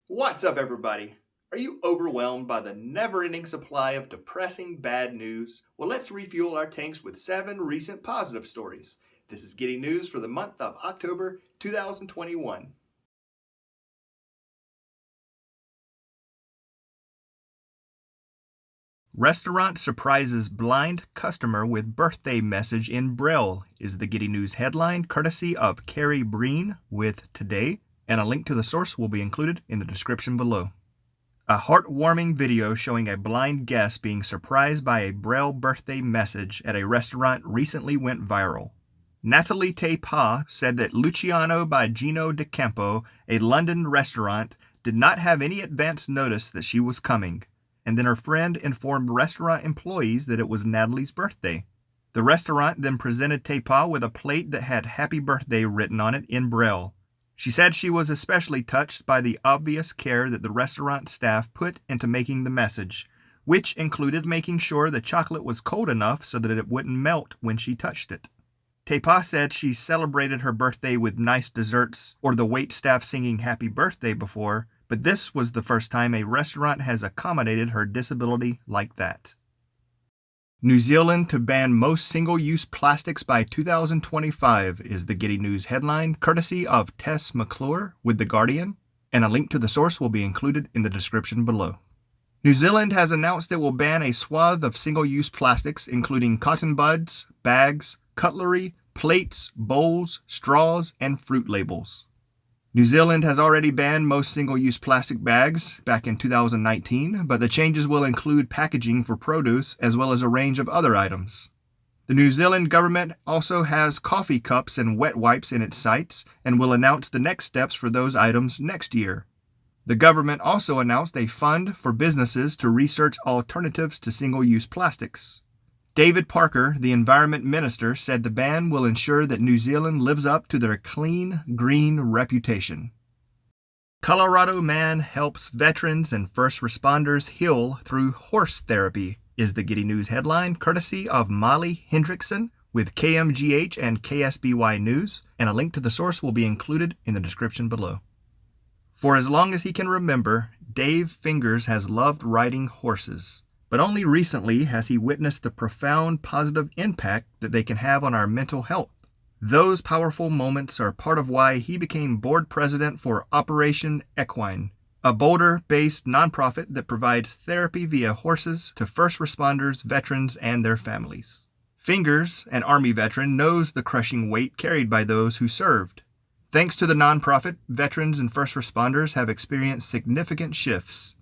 What's up, everybody? Are you overwhelmed by the never ending supply of depressing bad news? Well, let's refuel our tanks with 7 recent positive stories. This is Giddy News for the month of October 2021. Restaurant surprises blind customer with birthday message in Braille is the Giddy News headline, courtesy of Carrie Breen with Today, and a link to the source will be included in the description below. A heartwarming video showing a blind guest being surprised by a Braille birthday message at a restaurant recently went viral. Natalie Paws said that Luciano by Gino De Campo, a London restaurant, did not have any advance notice that she was coming, and then her friend informed restaurant employees that it was Natalie's birthday. The restaurant then presented Paws with a plate that had Happy Birthday written on it in Braille. She said she was especially touched by the obvious care that the restaurant staff put into making the message, which included making sure the chocolate was cold enough so that it wouldn't melt when she touched it. Tepa said she celebrated her birthday with nice desserts or the waitstaff singing Happy Birthday before, but this was the first time a restaurant has accommodated her disability like that. New Zealand to ban most single-use plastics by 2025 is the Giddy News headline, courtesy of Tess McClure with The Guardian, and a link to the source will be included in the description below. New Zealand has announced it will ban a swath of single-use plastics, including cotton buds, bags, cutlery, plates, bowls, straws, and fruit labels. New Zealand has already banned most single-use plastic bags back in 2019, but the changes will include packaging for produce as well as a range of other items. The New Zealand government also has coffee cups and wet wipes in its sights and will announce the next steps for those items next year. The government also announced a fund for businesses to research alternatives to single-use plastics. David Parker, the Environment Minister, said the ban will ensure that New Zealand lives up to their clean, green reputation. Colorado man helps veterans and first responders heal through horse therapy is the Giddy News headline, courtesy of Molly Hendrickson with KMGH and KSBY News, and a link to the source will be included in the description below. For as long as he can remember, Dave Fingers has loved riding horses. But only recently has he witnessed the profound positive impact that they can have on our mental health. Those powerful moments are part of why he became board president for Operation Equine, a Boulder-based nonprofit that provides therapy via horses to first responders, veterans, and their families. Fingers, an Army veteran, knows the crushing weight carried by those who served. Thanks to the nonprofit, veterans and first responders have experienced significant shifts.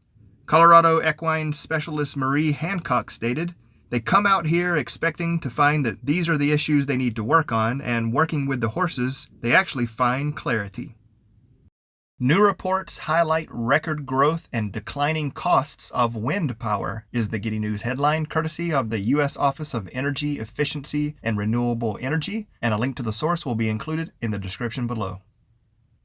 Colorado equine specialist Marie Hancock stated, "They come out here expecting to find that these are the issues they need to work on, and working with the horses, they actually find clarity." New reports highlight record growth and declining costs of wind power is the Giddy News headline, courtesy of the U.S. Office of Energy Efficiency and Renewable Energy, and a link to the source will be included in the description below.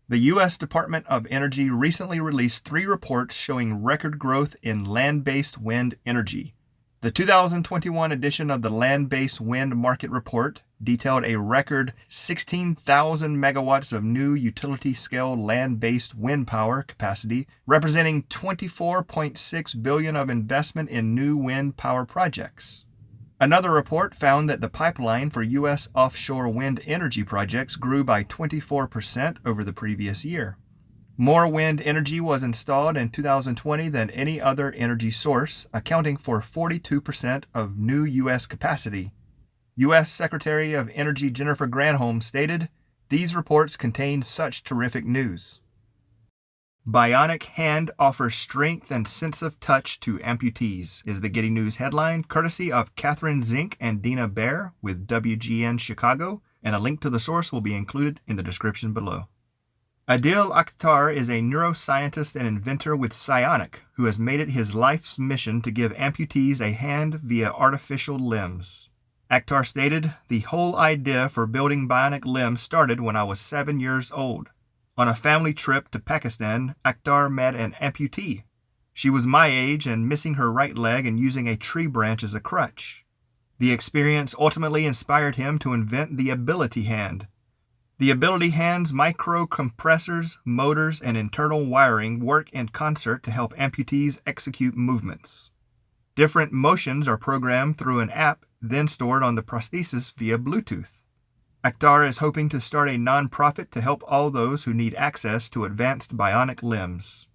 The U.S. Department of Energy recently released 3 reports showing record growth in land-based wind energy. The 2021 edition of the Land-Based Wind Market Report detailed a record 16,000 megawatts of new utility-scale land-based wind power capacity, representing $24.6 billion of investment in new wind power projects. Another report found that the pipeline for U.S. offshore wind energy projects grew by 24% over the previous year. More wind energy was installed in 2020 than any other energy source, accounting for 42% of new U.S. capacity. U.S. Secretary of Energy Jennifer Granholm stated, "These reports contain such terrific news." Bionic hand offers strength and sense of touch to amputees is the Giddy News headline, courtesy of Catherine Zink and Dina Baer with WGN Chicago, and a link to the source will be included in the description below. Adil Akhtar is a neuroscientist and inventor with Bionic, who has made it his life's mission to give amputees a hand via artificial limbs. Akhtar stated, "The whole idea for building bionic limbs started when I was 7 years old. On a family trip to Pakistan, Akhtar met an amputee. She was my age and missing her right leg and using a tree branch as a crutch. The experience ultimately inspired him to invent the Ability Hand. The Ability Hand's microcompressors, motors, and internal wiring work in concert to help amputees execute movements. Different motions are programmed through an app, then stored on the prosthesis via Bluetooth. Akhtar is hoping to start a non-profit to help all those who need access to advanced bionic limbs.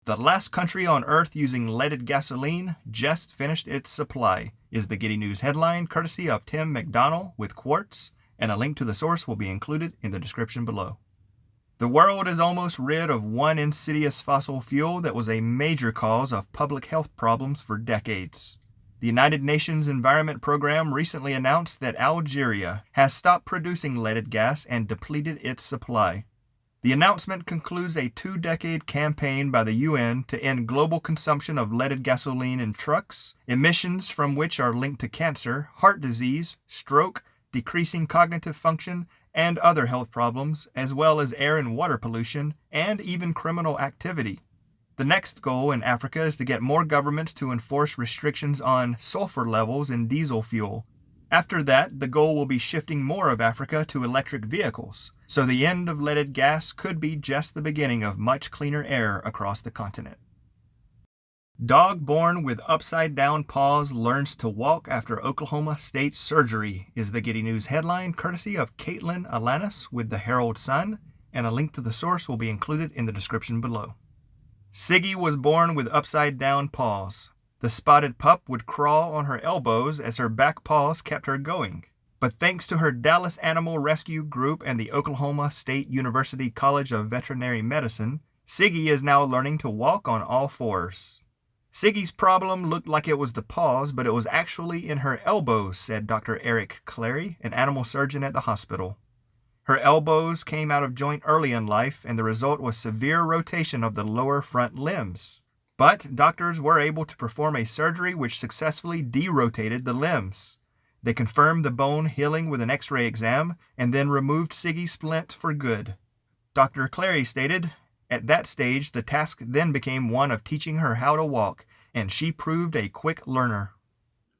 The last country on Earth using leaded gasoline just finished its supply, is the Giddy News headline, courtesy of Tim McDonnell with Quartz, and a link to the source will be included in the description below. The world is almost rid of one insidious fossil fuel that was a major cause of public health problems for decades. The United Nations Environment Program recently announced that Algeria has stopped producing leaded gas and depleted its supply. The announcement concludes a 2-decade campaign by the UN to end global consumption of leaded gasoline in trucks, emissions from which are linked to cancer, heart disease, stroke, decreasing cognitive function, and other health problems, as well as air and water pollution, and even criminal activity. The next goal in Africa is to get more governments to enforce restrictions on sulfur levels in diesel fuel. After that, the goal will be shifting more of Africa to electric vehicles, so the end of leaded gas could be just the beginning of much cleaner air across the continent. Dog born with upside-down paws learns to walk after Oklahoma State surgery, is the Giddy News headline, courtesy of Caitlin Alanis with the Herald Sun, and a link to the source will be included in the description below. Siggy was born with upside-down paws. The spotted pup would crawl on her elbows as her back paws kept her going. But thanks to her Dallas Animal Rescue Group and the Oklahoma State University College of Veterinary Medicine, Siggy is now learning to walk on all fours. Siggy's problem looked like it was the paws, but it was actually in her elbows, said Dr. Eric Clary, an animal surgeon at the hospital. Her elbows came out of joint early in life, and the result was severe rotation of the lower front limbs. But doctors were able to perform a surgery which successfully derotated the limbs. They confirmed the bone healing with an X-ray exam, and then removed Siggy's splint for good. Dr. Clary stated, "At that stage, the task then became one of teaching her how to walk, and she proved a quick learner."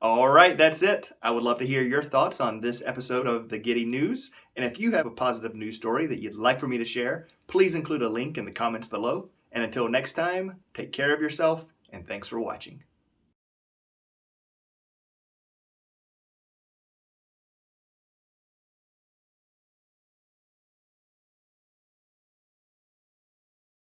All right, that's it. I would love to hear your thoughts on this episode of the Giddy News. And if you have a positive news story that you'd like for me to share, please include a link in the comments below. And until next time, take care of yourself, and thanks for watching.